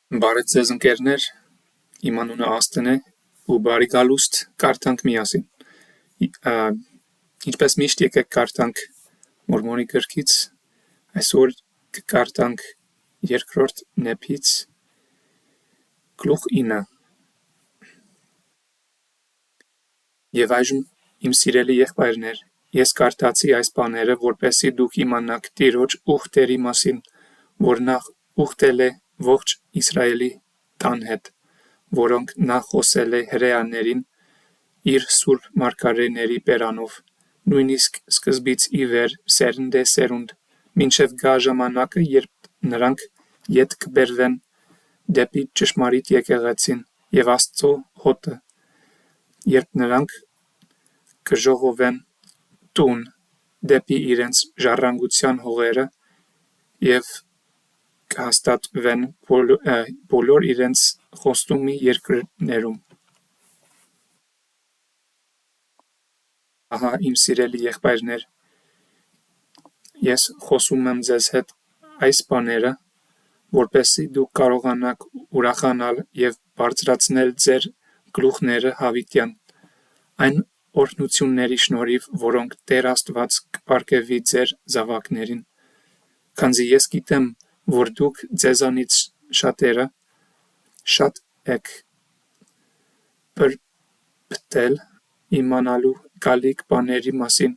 Բարև ձեզ ընկերներ, իմ անունը Աստեն է ու բարի գալուստ կարդանք միասին։ Ինչպես միշտ եկեք կարդանք Մորմոնի գրքից, այսօր կկարդանք երկրորդ նեփից գլուխ 9։ Եվ այժմ իմ սիրելի եղբայրներ, ես կարդացի այս բաները, որպեսզի դուք իմանաք Տիրոջ ուխտերի մասին, որ նա ուխտել է ողջ Իսրայելի տան հետ, որոնք նա խոսել է հրեաներին իր սուրբ մարգարեների բերանով, նույնիսկ սկզբից ի վեր սերնդե սերունդ, մինչև գա ժամանակը, երբ նրանք ետ կբերվեն դեպի ճշմարիտ եկեղեցին և Աստծո հոտը, երբ նրանք կժողովեն տուն դեպի իրենց ժառանգության հողերը և կհաստատվեն բոլոր իրենց խոստումի երկրներում։ Ահա իմ սիրելի եղբայրներ, ես խոսում եմ ձեզ հետ այս բաները, որպեսզի դուք կարողանաք ուրախանալ և բարձրացնել ձեր գլուխները հավիտյան այն օրհնությունների շնորհիվ, որոնք Տեր Աստված կպարգևի ձեր զավակներին, քանզի ես գիտեմ, որ դուք ձեզանից շատերը շատ եք պրպտել իմանալու գալիք բաների մասին,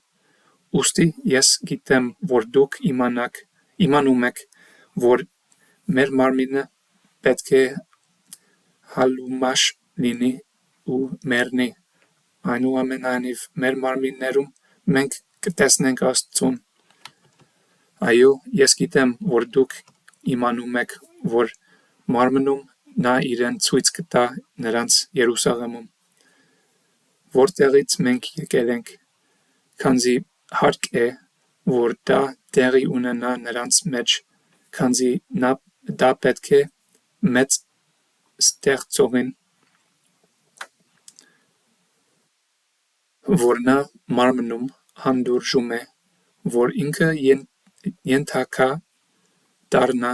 ուստի ես գիտեմ, որ դուք իմանում եք, որ մեր մարմինը պետք է հալումաշ լինի ու մեռնի, այնուամենայնիվ մեր մարմիններում մենք կտեսնենք Աստծուն։ Այո, ես գիտեմ, որ դուք իմանում եք, որ մարմնում նա իրեն ցույց կտա նրանց Երուսաղեմում, որտեղից մենք եկել ենք, քանզի հարկ է, որ դա տեղի ունենա նրանց մեջ, քանզի դա պետք է մեծ ստեղծողին, որ նա մարմնում հանդուրժում է, որ ինքը ենթակա դառնա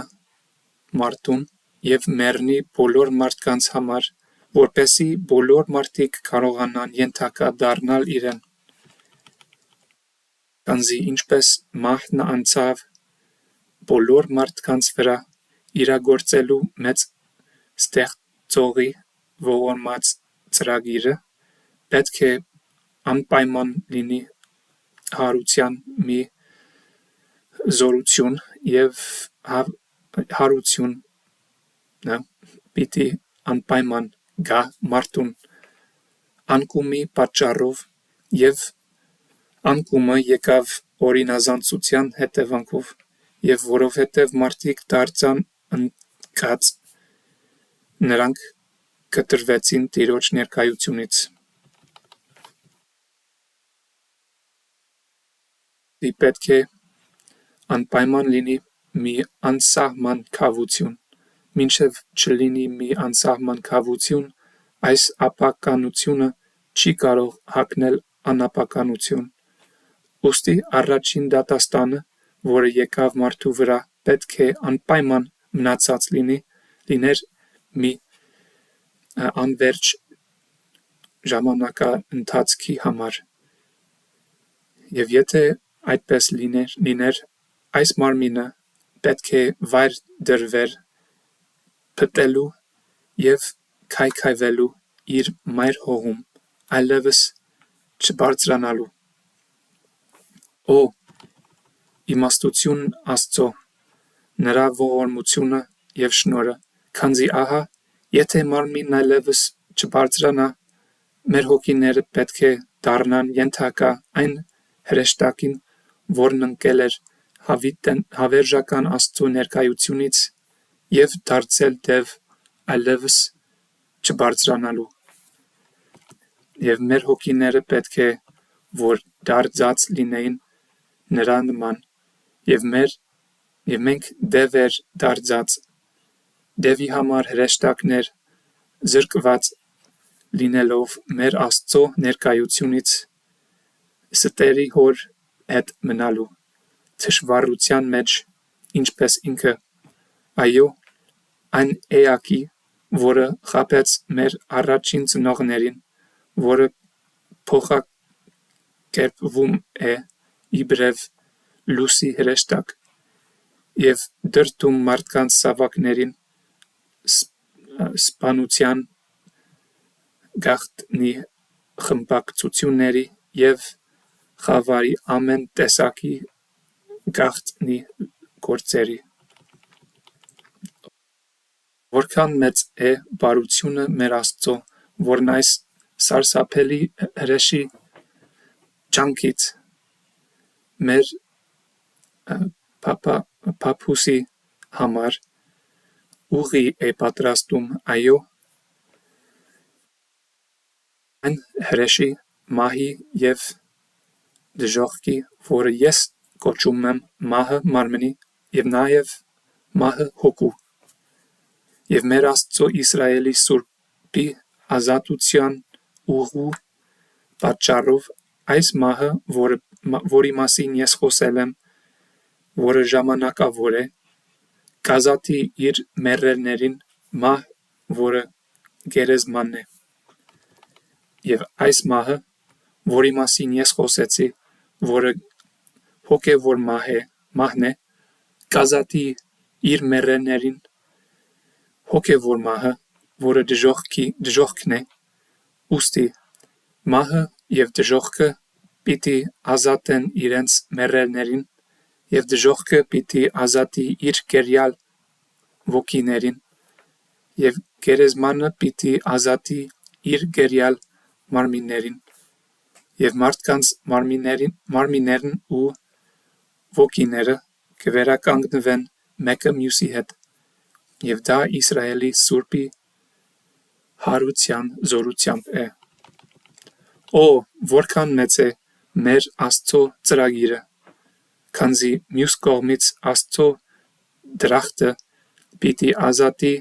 մարդուն և մեռնի բոլոր մարդկանց համար, որպեսզի բոլոր մարդիկ կարողանան ենթակա դառնալ իրեն, քանզի ինչպես մահն անցավ բոլոր մարդկանց վրա, իրագործելու մեծ ստեղծողի ողորմած ծրագիրը, պետք է անպայման լինի հարության մի զորություն և հարությունը պիտի անպայման գա մարդուն անկումի պատճառով և անկումը եկավ օրինազանցության հետևանքով և որովհետև մարդիկ դարձան ընկած, նրանք կտրվեցին Տիրոջ ներկայությունից։ Պետք է անպայման լինի մի անսահման քավություն, մինչև չլինի մի անսահման քավություն, այս ապականությունը չի կարող հագնել անապականություն, ուստի առաջին դատաստանը, որը եկավ մարդու վրա, պետք է անպայման մնացած լիներ մի անվերջ ժամանակաընթացքի համար, և եթե այդպես լիներ, այս մարմինը պետք է վայր դրվեր փտելու և քայքայվելու իր մայր հողում, այլևս չբարձրանալու։ Օ, իմաստություն Աստծո, նրա ողորմությունը և շնորհը, քանզի ահա, եթե մարմինն այլևս չբարձրանա, մեր հոգիները պետք է դառնան ենթակա այն հրեշտակին, որն ընկել էր հավերժական Աստծո ներկայությունից և դարձել դև այլևս չբարձրանալու։ Եվ մեր հոգիները պետք է որ դարձած լինեին նրա նման, և մենք դևեր դարձած, դևի համար հրեշտակներ զրկված լինելով մեր Աստծո ներկայությունից ստերի հոր հետ մնալու թշվառության մեջ, ինչպես ինքը, այո, այն էակի, որը խաբեց մեր առաջին ծնողներին, որը փոխակերպվում է իբրև լույսի հրեշտակ և դրդում մարդկանց զավակներին սպանության գաղտնի խմբակցությունների և խավարի ամեն տեսակի գաղտնի գործերի։ Որքան մեծ է բարությունը մեր Աստծո, որն այս սարսափելի հրեշի ջանքից մեր փափուսի համար ուղի է պատրաստում, այո, այն հրեշի, մահի և դժոխքի, որը ես կոչում եմ մահը մարմնի և նաև մահը հոգու, և մեր Աստծո Իսրայելի Սուրբի ազատության ուղու պատճառով այս մահը, որի մասին ես խոսել եմ, որը ժամանակավոր է, կազատի իր մեռելներին մահ, որը գերեզմանն է, և այս մահը, որի մասին ես խոսեցի, որը հոգևոր մահն է, կազատի իր մեռելներին հոգևոր մահը, որը դժոխքն է, ուստի մահը և դժոխքը պիտի ազատեն իրենց մեռելներին, և դժոխքը պիտի ազատի իր կերյալ ոգիներին, և գերեզմանը պիտի ազատի իր կերյալ մարմիններին, և մարդկանց մարմիններն ու ոգիները կվերականգնվեն մեկը մյուսի հետ, և դա Իսրայելի Սուրբի հարության զորությամբ է։ Օ, որքան մեծ է մեր Աստծո ծրագիրը, քանզի մյուս կողմից Աստծո դրախտը պիտի ազատի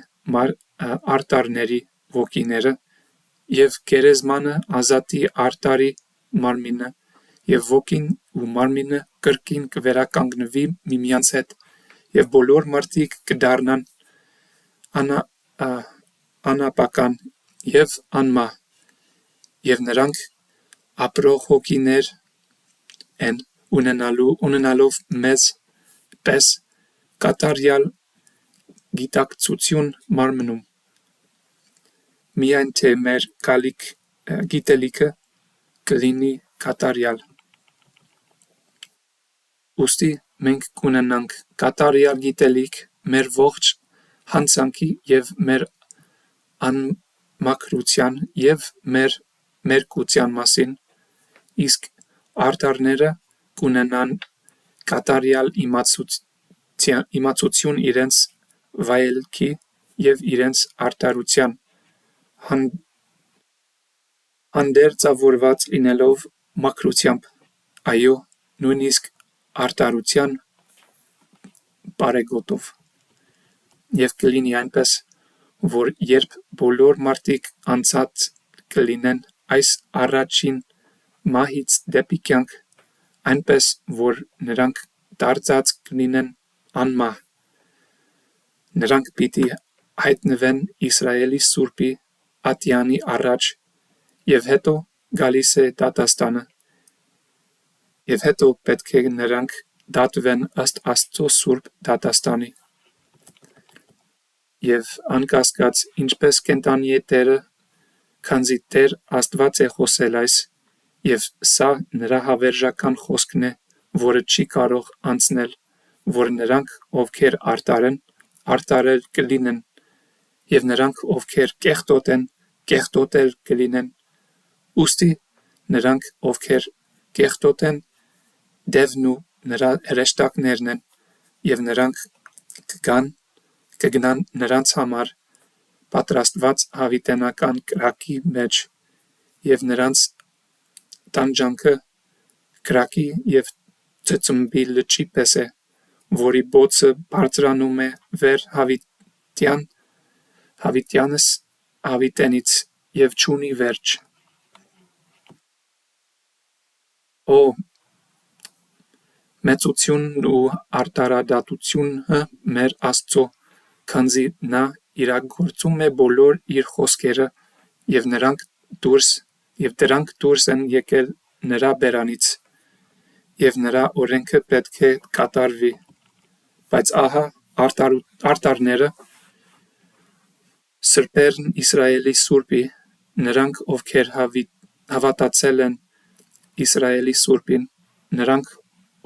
արտարների ոգիները, և գերեզմանը ազատի արտարի մարմինը, և ոգին ու մարմինը կրկին կվերականգնվի միմյանց հետ, և բոլոր մարդիկ կդառնան անապական և անմահ, և նրանք ապրող հոգիներ են ունենալով մեզ պես կատարյալ գիտակցություն մարմնում, միայն թե մեր գիտելիքը կլինի կատարյալ։ Ուստի մենք կունենանք կատարյալ գիտելիք մեր ողջ հանցանքի և մեր անմաքրության և մեր մերկության մասին, իսկ արտարները կունենան կատարյալ իմացություն իրենց վայելքի և իրենց արտարության, հանդերձավորված լինելով մաքրությամբ, այո, նույնիսկ արտարության պարեգոտով։ Եվ կլինի այնպես, որ երբ բոլոր մարդիկ անցած կլինեն այս առաջին մահից դեպի կյանք, այնպես որ նրանք դարձած կլինեն անմահ, նրանք պիտի հայտնվեն Իսրայելի Սուրբի ատյանի առաջ, և հետո գալիս է դատաստանը, և հետո պետք է նրանք դատվեն ըստ Աստծո սուրբ դատաստանի։ Եվ անկասկած, ինչպես կենտանի է Տերը, քանզի Տեր Աստված է խոսել այս, և սա նրա հավերժական խոսքն է, որը չի կարող անցնել, որ նրանք, ովքեր արտար են, արտարել կլինեն, և նրանք, ովքեր կեղտոտ են, կեղտոտել կլինեն, ուստի նրանք, ովքեր կեղտոտ են, դևն ու նրա հրեշտակներն են, և նրանք կգնան նրանց համար պատրաստված հավիտենական կրակի մեջ, և նրանց տանջանքը կրակի և ծծմբի լճի պես է, որի բոցը բարձրանում է վեր հավիտյանս հավիտենից և չունի վերջ։ Օ, մեծությունն ու արտարադատությունը մեր Աստծո, քանզի նա իրագործում է բոլոր իր խոսքերը եւ դրանք դուրս են եկել նրա բերանից եւ նրա օրենքը պետք է կատարվի, բայց ահա արտարները սրբերն Իսրայելի Սուրբի, նրանք ովքեր հավատացել են Իսրայելի Սուրբին, նրանք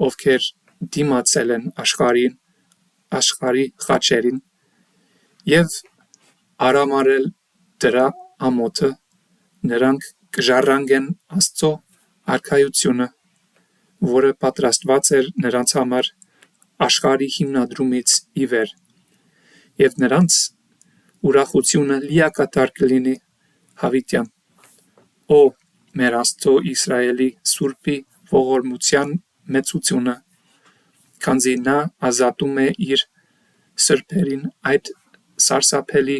ովքեր դիմացել են աշխարհի խաչերին եւ արամարել դրա ամոթը, նրանք կժառանգեն Աստծո արքայությունը, որը պատրաստված էր նրանց համար աշխարհի հիմնադրումից ի վեր, եւ նրանց ուրախությունը լիակատար կլինի հավիտյան։ Օ մեր Աստծո Իսրայելի Սուրբի ողորմության մեծությունը, քանզի նա ազատում է իր սրբերին այդ սարսափելի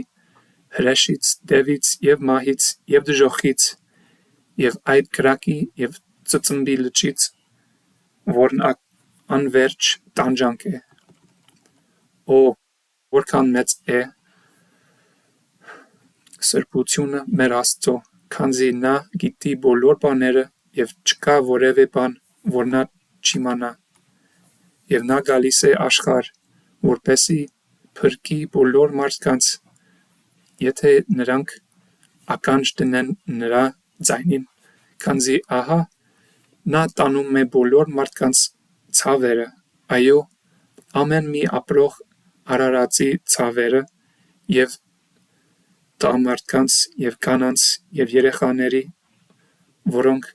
հրեշից, դևից եւ մահից եւ դժոխքից եւ այդ կրակի եւ ծծմբի լճից, որն անverջ տանջանք է։ Օ որքան մեծ է սրբությունը մեր Աստծո, քանզի նա գիտի բոլոր բաները եւ չկա որևէ բան, որ նա չիմանա։ Եվ նա գալիս է աշխարհ, որպեսզի փրկի բոլոր մարդկանց, եթե նրանք ականջ դնեն նրա ձայնին, քանզի ահա նա տանում է բոլոր մարդկանց ցավերը, այո, ամեն մի ապրող արարածի ցավերը եւ տղամարդկանց եւ կանանց եւ երեխաների, որոնք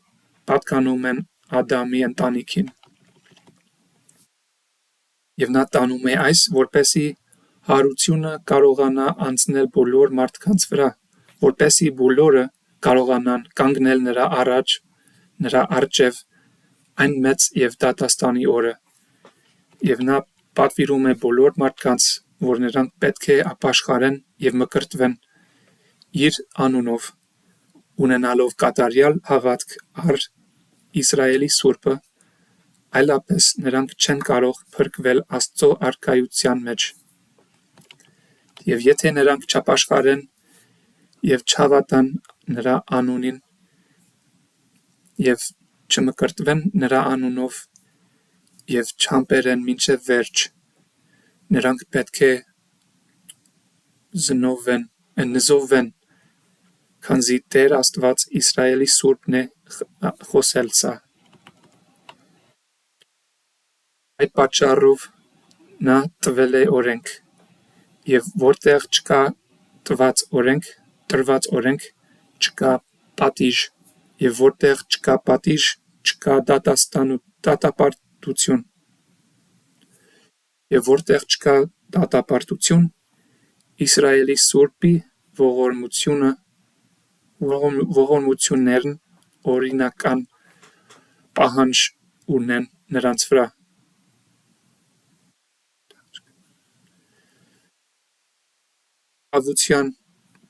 պատկանում են Ադամի ընտանիքին։ Եվ նա տանում է այս, որպեսզի հարությունը կարողանա անցնել բոլոր մարդկանց վրա, որպեսզի բոլորը կարողանան կանգնել նրա առջև այն մեծ եւ դատաստանի օրը։ Եվ նա պատվիրում է բոլոր մարդկանց, որ նրանք պետք է ապաշխարեն եւ մկրտվեն իր անունով, ունենալով կատարյալ հավատք առ Իսրայելի Սուրբը, այլապես նրանք չեն կարող փրկվել Աստծո արքայության մեջ։ Եվ եթե նրանք չապաշխարեն եւ չհավատան նրա անունին եւ չմկրտվեն նրա անունով եւ չհամբերեն մինչև վերջ, նրանք պետք է նզովվեն, քանզի Տեր Աստված Իսրայելի Սուրբն է խոսել սա։ Այդ պատճառով նա տվել է օրենք, եւ որտեղ չկա տրված օրենք, չկա պատիժ, եւ որտեղ չկա պատիժ, չկա դատապարտություն, եւ որտեղ չկա դատապարտություն, Իսրայելի Սուրբի ողորմություններն օրինական պահանջ ունեն նրանց վրա։ Խաղաղության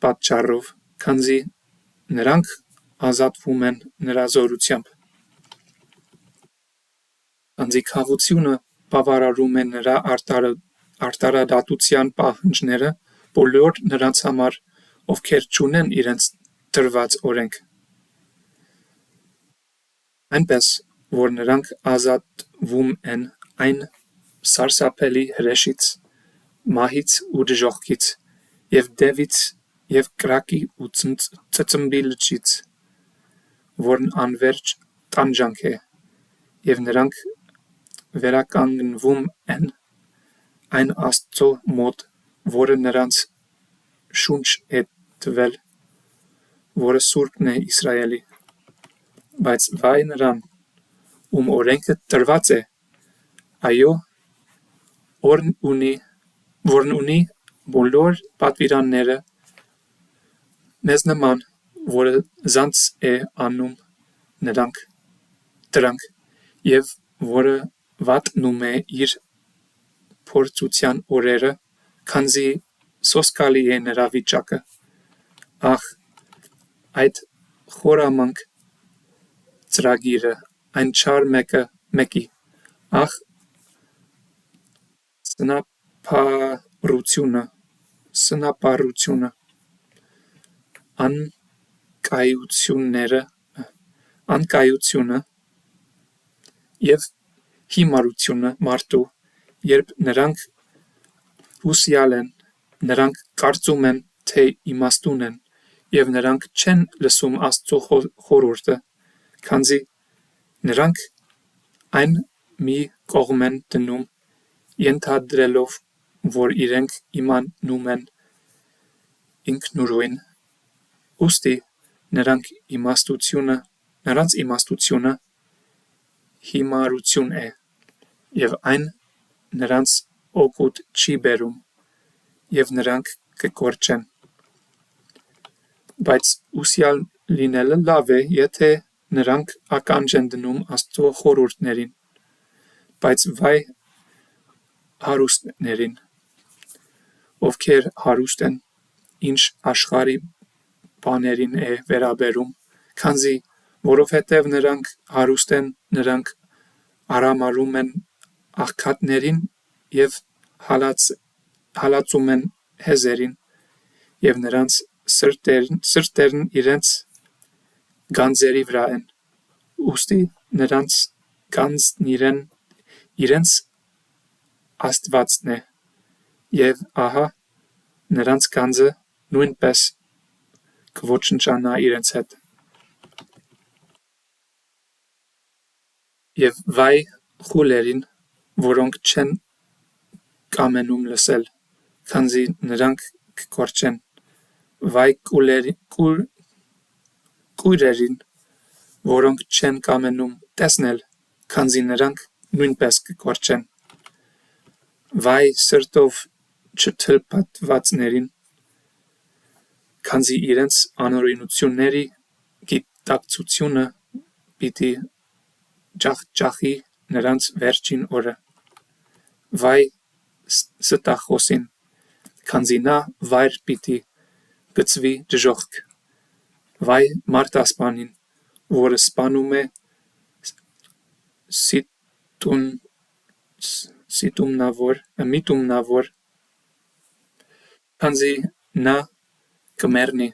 պատճառով, քանզի նրանք ազատվում են նրա զորությամբ։ Քանզի խաղաղությունը բավարարում է նրա արտարադատության պահանջները բոլոր նրանց համար, ովքեր չունեն իրենց տրված օրենք։ Այնպես, որ նրանք ազատվում են այն սարսափելի հրեշից, մահից ու դժոխքից, եւ դևից եւ կրակի ու ծծմբի լճից, որն անverջ տանջանք է, եւ նրանք վերականգնվում են այն Աստծո մոտ, որը նրանց շունչ է տվել, որը Սուրբն է Իսրայելի։ Բայց վայ նրան, ում օրենքը տրված է, այո, որն ունի բոլոր պատվիրանները, մեզ նման, որը զանց է անում դրանք, եւ որը վատնում է իր փորձության օրերը, քանզի սոսկալի է նրա վիճակը։ Ահ, այդ խորամանկ ծրագիրը, այն չար մեկի, ահ, սնափառությունը, սնապառությունը, անկայությունը և հիմարությունը մարդու, երբ նրանք հուսյալ են, նրանք կարծում են, թե իմաստուն են, և նրանք չեն լսում Աստծո խորհուրդը, քանզի նրանք այն մի կողմ են դնում, ենթադրելով, որ իրենք իմանում են ինքնուրույն, ուստի նրանց իմաստությունը հիմարություն է, և այն նրանց օգուտ չի բերում, և նրանք կկորչեն։ Բայց հուսյալ լինելը լավ է, եթե նրանք ականջ են դնում Աստծո խորհուրդներին, բայց վայ հարուստներին, ովքեր հարուստ են, ինչ աշխարհի բաներին է վերաբերում, քանզի որովհետև նրանք հարուստ են, նրանք արամարում են աղքատներին և հալածում են հեզերին, և նրանց սրտերն իրենց գանձերի վրա են, ուստի նրանց գանձն իրենց աստվածն է, և ահա նրանց գանձը նույնպես կոչնչանա իրենց հետ։ Եվ վայ խուլերին, որոնք չեն կամենում լսել, քանզի նրանք կկորչեն, վայ կույրերին, որոնք չեն կամենում տեսնել, քանզի նրանք նույնպես կկորչեն, վայ սրտով չթլփատվածներին, քանզի իրենց անօրենությունների գիտակցությունը պիտի ջախջախի նրանց վերջին օրը, վայ ստախոսին, քանզի նա վայր պիտի գցվի դժոխք, վայ մարդասպանին, որը սպանում է միտումնավոր, քանզի նա կմեռնի,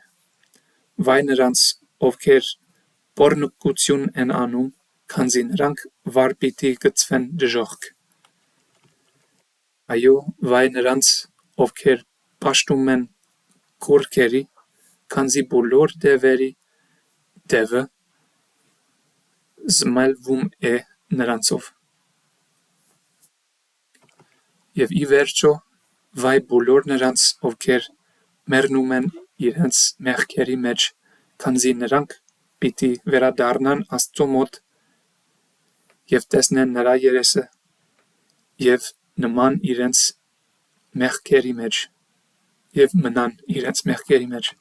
վայ նրանց, ովքեր պոռնկություն են անում, քանզի նրանք վար պիտի գցվեն դժոխք, այո, վայ նրանց, ովքեր պաշտում են կուռքերի, քանզի բոլոր դևերի դևը զմայլվում է նրանցով, և ի վերջո, վայ բոլոր նրանց, ովքեր մեռնում են իրենց մեղքերի մեջ, քանզի նրանք պիտի վերադառնան Աստծո մոտ և տեսնեն նրա երեսը և նման իրենց մեղքերի մեջ և մնան իրենց մեղքերի մեջ։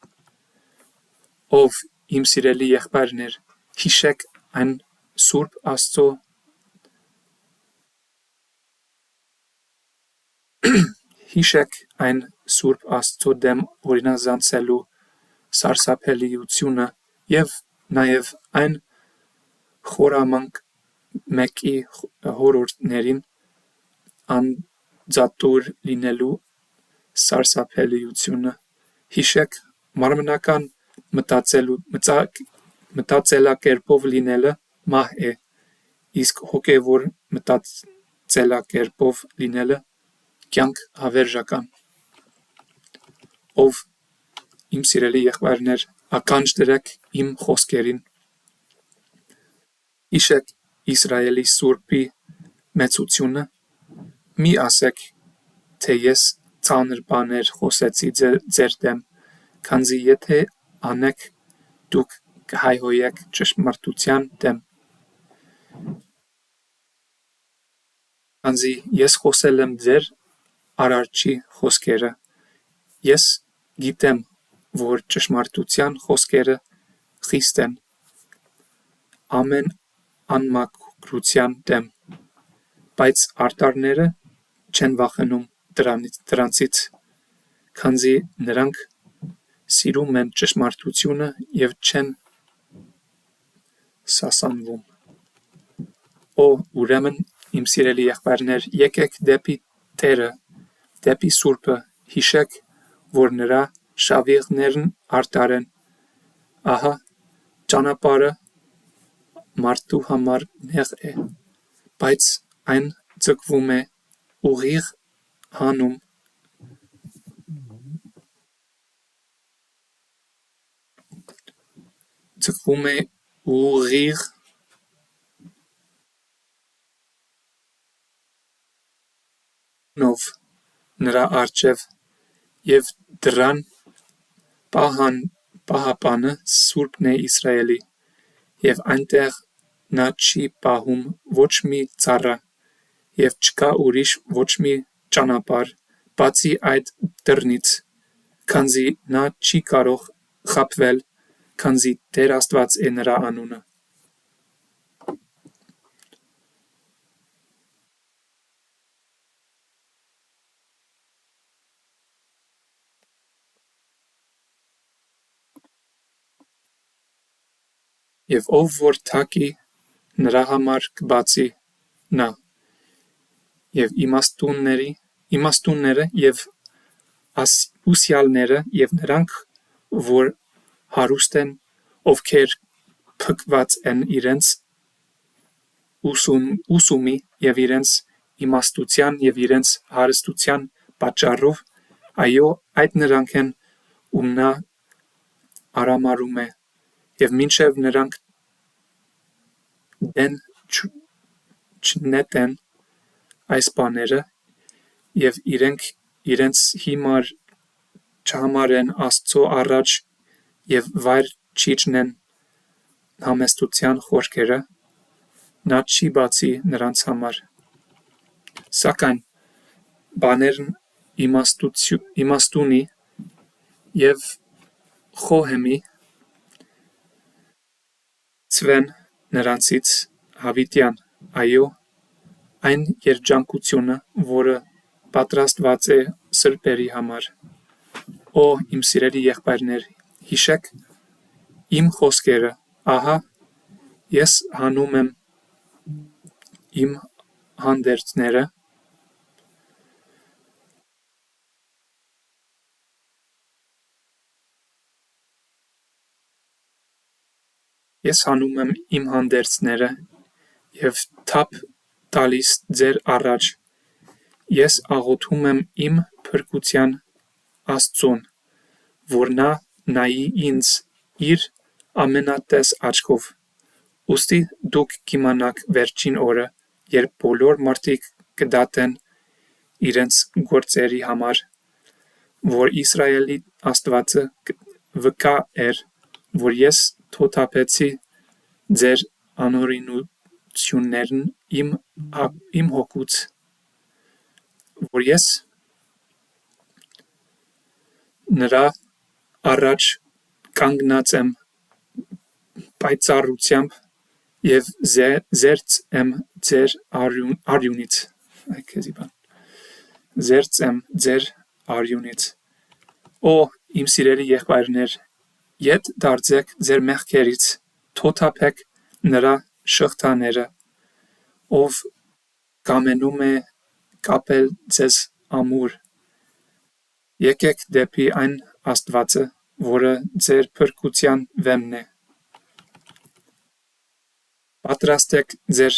Ով իմ սիրելի եղբայրներ, հիշեք այն Սուրբ Աստծո դեմ օրինազանցելու սարսափելիությունը և նաև այն խորամանկ մեկի խորհուրդներին անձատուր լինելու սարսափելիությունը, հիշեք մարմնական մտածելակերպով լինելը մահ է, իսկ հոգևոր մտածելակերպով լինելը կյանք հավերժական։ Ով իմ սիրելի եղբայրներ, ականջ դրեք իմ խոսքերին, հիշեք Իսրայելի Սուրբի մեծությունը, մի ասեք, թե ես ծանր բաներ խոսեցի ձեր դեմ, քանզի եթե անեք, դուք կհայհոյեք ճշմարտության դեմ, քանզի ես խոսել եմ ձեր Արարչի խոսքերը, ես գիտեմ, որ ճշմարտության խոսքերը խիստ են ամեն անմաքրության դեմ, բայց արտարները չեն վախենում դրանցից, քանզի նրանք սիրում են ճշմարտությունը և չեն սասանվում։ Ուրեմն, իմ սիրելի եղբայրներ, եկեք դեպի Տերը, դեպի Սուրբը, հիշեք, որ նրա շավիղներն արտարեն։ Ահա ճանապարհը մարդու համար նեղ է, բայց այն ձգվում է ուղիղ հանում։ Ձգվում է ուղիղ նով նրա առջև եւ դրան պահապանը Սուրբն է Իսրայելի, եւ այնտեղ նա չի պահում ոչ մի ծառա, եւ չկա ուրիշ ոչ մի ճանապարհ, բացի այդ դռնից, քանզի նա չի կարող խաբվել, քանզի Տեր Աստված է նրա անունը։ Եվ ով որ թակի նրա համար կբացի նա, եւ իմաստունները եւ ուսյալները եւ նրանք, որ հարուստ են, ովքեր փքված են իրենց ուսումի եւ իրենց իմաստության եւ իրենց հարստության պատճառով, այո, այդ նրանք են, ում նա արամարում է, եւ մինչև նրանք դեն չնետեն այս բաները եւ իրենց հիմար չհամարեն Աստծո առաջ եւ վայր չիջնեն համեստության խորքերը, նա չի բացի նրանց համար։ Սակայն բաներն իմաստունի եւ խոհեմի ցվեն նրանցից հավիտյան, այո, այն երջանկությունը, որը պատրաստված է սրբերի համար։ Օ, իմ սիրելի եղբայրներ, հիշեք իմ խոսքերը, ահա ես հանում եմ իմ հանդերձները, եւ թափ տալիս ձեր առաջ, ես աղոթում եմ իմ փրկության Աստծուն, որ նա նայի ինձ իր ամենատես աչքով, ուստի դուք կիմանաք վերջին օրը, երբ բոլոր մարդիկ կդատեն իրենց գործերի համար, որ Իսրայելի Աստվածը վկա էր, որ ես թոթափեցի ձեր անօրինություններն իմ հոգուց, որ ես նրա առաջ կանգնած եմ պայծառությամբ եւ զերծ եմ ձեր արյունից, զերծ եմ ձեր արյունից։ Օ, իմ սիրելի եղբայրներ, ետ դարձեք ձեր մեղքերից, թոթափեք նրա շղթաները, ով կամենում է կապել ձեզ ամուր։ Եկեք դեպի այն Աստվածը, որը ձեր փրկության վեմն է։ Պատրաստեք ձեր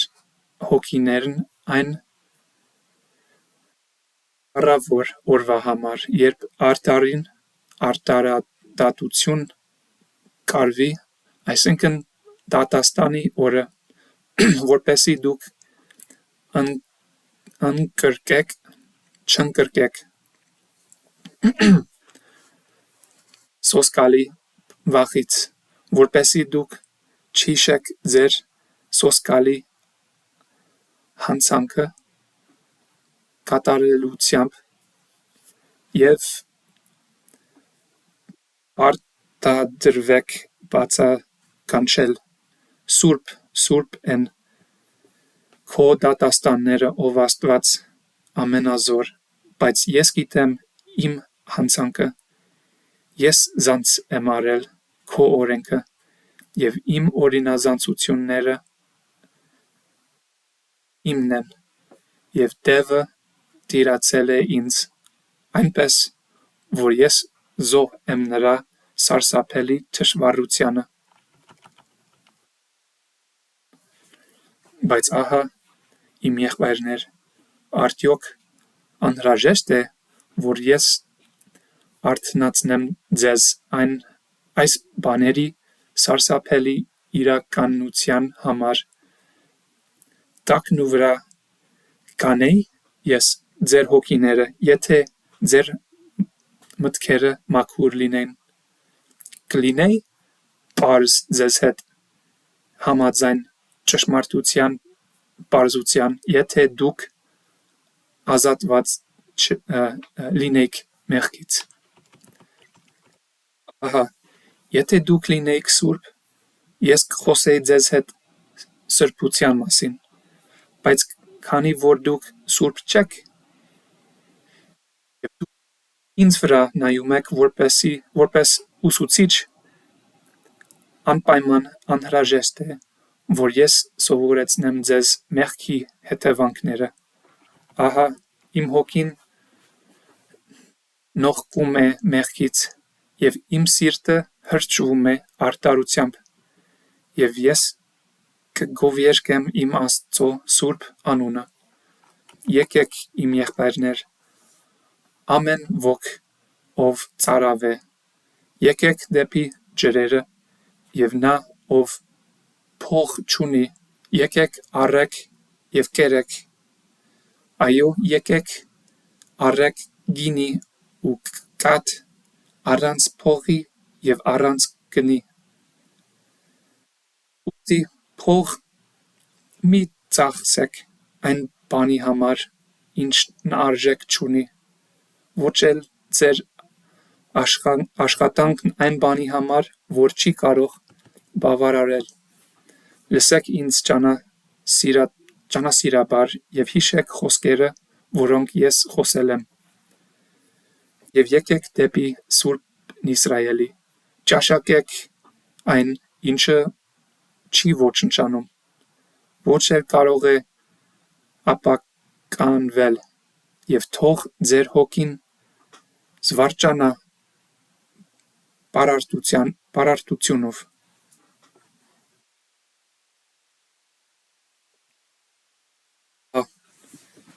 հոգիներն այն առավոր օրվա համար, երբ արդարադատություն կարվի, այսինքն դատաստանի օրը, որպեսզի դուք չընկրկեք սոսկալի վախից, որպեսզի դուք չհիշեք ձեր սոսկալի հանցանքը կատարելությամբ եւ պարտադրվեք բացականչել սուրբ են քո դատաստանները, ով Աստված ամենազոր, բայց ես գիտեմ իմ հանցանքը, ես զանց եմ արել քո օրենքը եւ իմ օրինազանցությունները իմն են, եւ Տեւը տիրացել է ինձ, այնպես որ ես զոհ եմ նրա սարսափելի թշվառությանը։ Բայց ահա, իմ եղբայրներ, արդյոք անհրաժեշտ է, որ ես արթնացնեմ ձեզ այս բաների սարսափելի իրականության համար, տակնու վրա կանեի ես ձեր հոգիները, եթե ձեր մտքերը մաքուր լինեն, կլինեի պարզ ձեզ հետ համաձայն ճշմարտության պարզության, եթե դուք ազատված լինեիք մեղքից։ Ահա, եթե դուք լինեիք սուրբ, ես կխոսեի ձեզ հետ սրբության մասին, բայց քանի որ դուք սուրբ չեք, եւ դուք ինձ վրա նայում եք որպես ուսուցիչ, անպայման անհրաժեշտ է, որ ես սովորեցնեմ ձեզ մեղքի հետևանքները։ Ահա, իմ հոգին նողկում է մեղքից, եւ իմ սիրտը հրճվում է արդարությամբ, եւ ես կգովերգեմ իմ Աստծո սուրբ անունը։ Եկեք, իմ եղբայրներ, ամեն ոք, ով ծարավ է, եկեք դեպի ջրերը, եւ նա, ով փող չունի, եկեք առեք եւ կերեք, այո, եկեք առեք գինի ու կաթ առանց փողի եւ առանց գնի, ուստի փող մի ծախսեք այն բանի համար, ինչն արժեք չունի, ոչ էլ ձեր աշխատանքն այն բանի համար, որ չի կարող բավարարել։ Լսեք ինձ ճանասիրաբար եւ հիշեք խոսքերը, որոնք ես խոսել եմ։ Եվ եկեք դեպի Սուրբ Իսրայելի, ճաշակեք այն, ինչը չի ոչնչանում, ոչ էլ կարող է ապականվել, եւ թող ձեր հոգին զվարճանա պարարտությունով։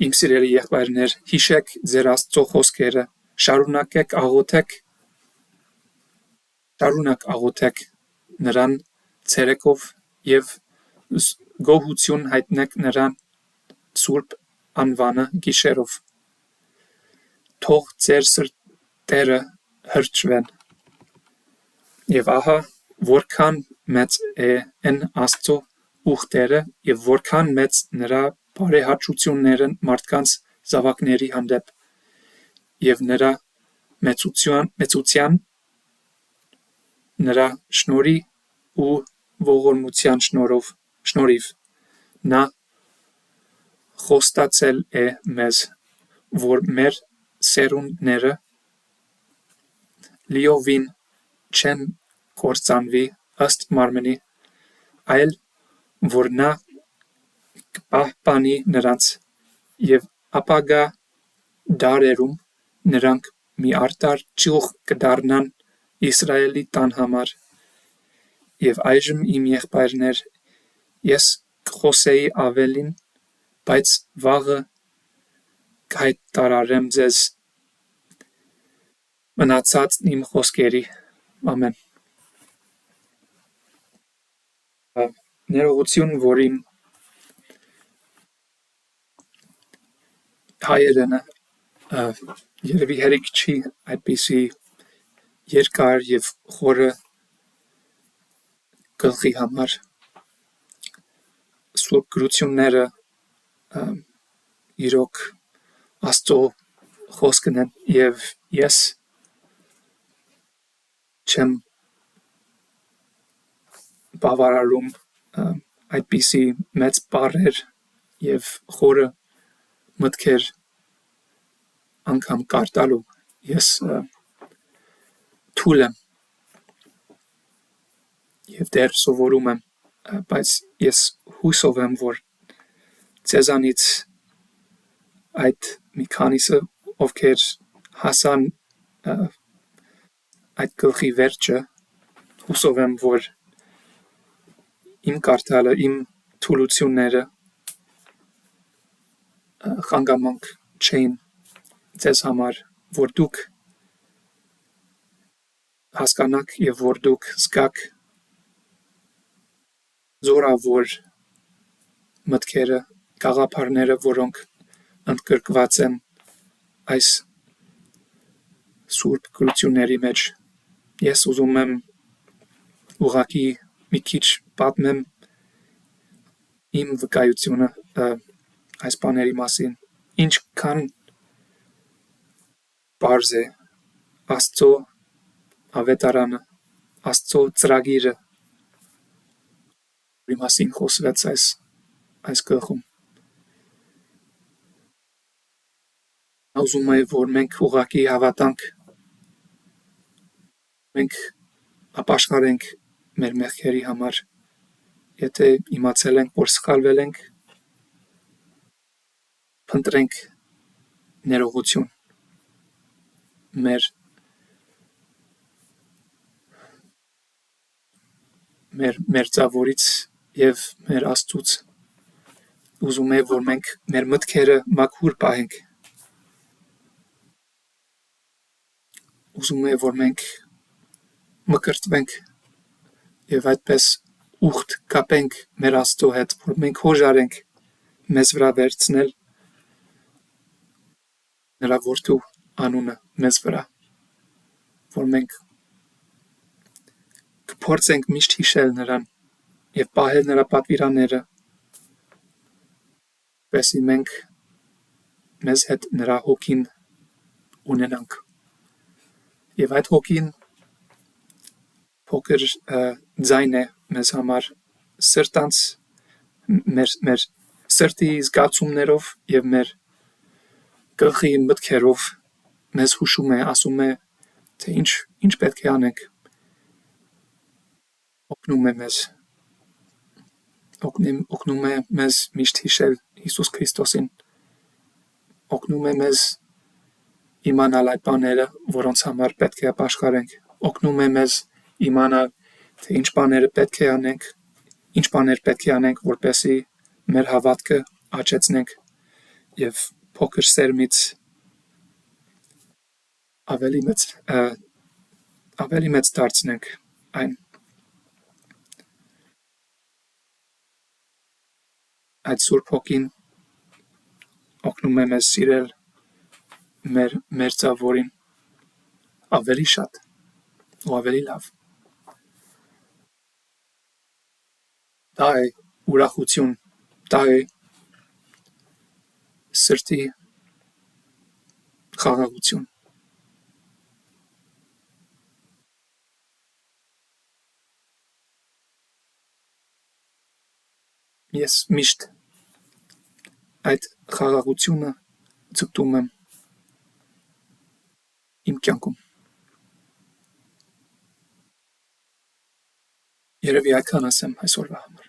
Իմ սիրելի եղբայրներ, հիշեք ձեր Աստծո խոսքերը, շարունակ աղոթեք նրան ցերեկով եւ գոհություն հայտնեք նրան սուրբ անվանը գիշերով։ Թող ձեր սրտերը հրճվեն։ Եվ ահա, որքան մեծ են Աստծո ուխտերը եւ որքան մեծ նրա բարեհաճությունները մարդկանց զավակների հանդեպ, եւ նրա մեծության, նրա շնորհի ու ողորմության շնորհիվ նա խոստացել է մեզ, որ մեր սերունդները լիովին չեն կործանվի ըստ մարմնի, այլ որ նա կպահպանի նրանց, եւ ապագա դարերում նրանք մի արդար ճյուղ կդառնան Իսրայելի տան համար։ Եվ այժմ, իմ եղբայրներ, ես կխոսեի ավելին, բայց վաղը կհայտարարեմ ձեզ մնացած իմ խոսքերի։ Ամեն։ Ներողություն, որ իմ հայերենը երևի հերիք չի այդպիսի երկար եւ խորը գլխի համար։ Սուրբ գրությունները իրոք Աստծո խոսքն են, եւ ես չեմ բավարարում այդպիսի մեծ բառեր եւ խորը մտքեր անգամ կարդալու, ես թույլ եմ եւ դեռ սովորում եմ, բայց ես հուսով եմ, որ ձեզանից այդ մի քանիսը, ովքեր հասան այդ գլխի վերջը հուսով եմ, որ իմ կարդալը, իմ թուլությունները խանգամանք չէին ձեզ համար, որ դուք հասկանաք եւ որ դուք զգաք զորավոր մտքերը, գաղափարները, որոնք ընդգրկված են այս սուրբ գրությունների մեջ։ Ես ուզում եմ ուղղակի մի քիչ պատմեմ իմ վկայությունը այս բաների մասին։ Ինչքան պարզ է Աստծո ավետարանը, Աստծո ծրագիրը, որի մասին խոսվեց այս գլխում։ Ուզում է, որ մենք ուղղակի հավատանք, մենք ապաշխարենք մեր մեղքերի համար, եթե իմացել ենք, որ սխալվել ենք, փնտրենք ներողություն մեր մերձավորից եւ մեր Աստծուց։ Ուզում է, որ մենք մեր մտքերը մաքուր պահենք։ Ուզում է, որ մենք մկրտվենք եւ այդպես ուխտ կապենք մեր Աստծո հետ, որ մենք հոժարենք մեզ վրա վերցնել նրա որդու անունը մեզ վրա, որ մենք կփորձենք միշտ հիշել նրան եւ պահել նրա պատվիրանները, որպեսզի մենք մեզ հետ նրա հոգին ունենանք։ Եվ այդ հոգին փոքր ձայն է մեզ համար սրտանց մեր սրտի զգացումներով եւ մեր գլխի մտքերով մեզ հուշում է, ասում է, թե ինչ պետք է անենք, օգնում է մեզ, օգնում է մեզ միշտ հիշել Հիսուս Քրիստոսին, օգնում է մեզ իմանալ այդ բաները, որոնց համար պետք է ապաշխարենք, օգնում է մեզ իմանալ, թե ինչ բաները պետք է անենք, ինչ բաներ պետք է անենք, որպեսզի մեր հավատքը աճեցնենք եւ փոքր սերմից ավելի մեծ դարձնենք այն։ Այդ Սուրբ Հոգին օգնում է մեզ սիրել մեր մերձավորին ավելի շատ ու ավելի լավ։ Դա է ուրախություն, դա է սրտի խաղաղություն։ Ես միշտ այդ խաղաղությունը ձգտում եմ իմ կյանքում։ Երևի այդքան ասեմ այսօրվա համար։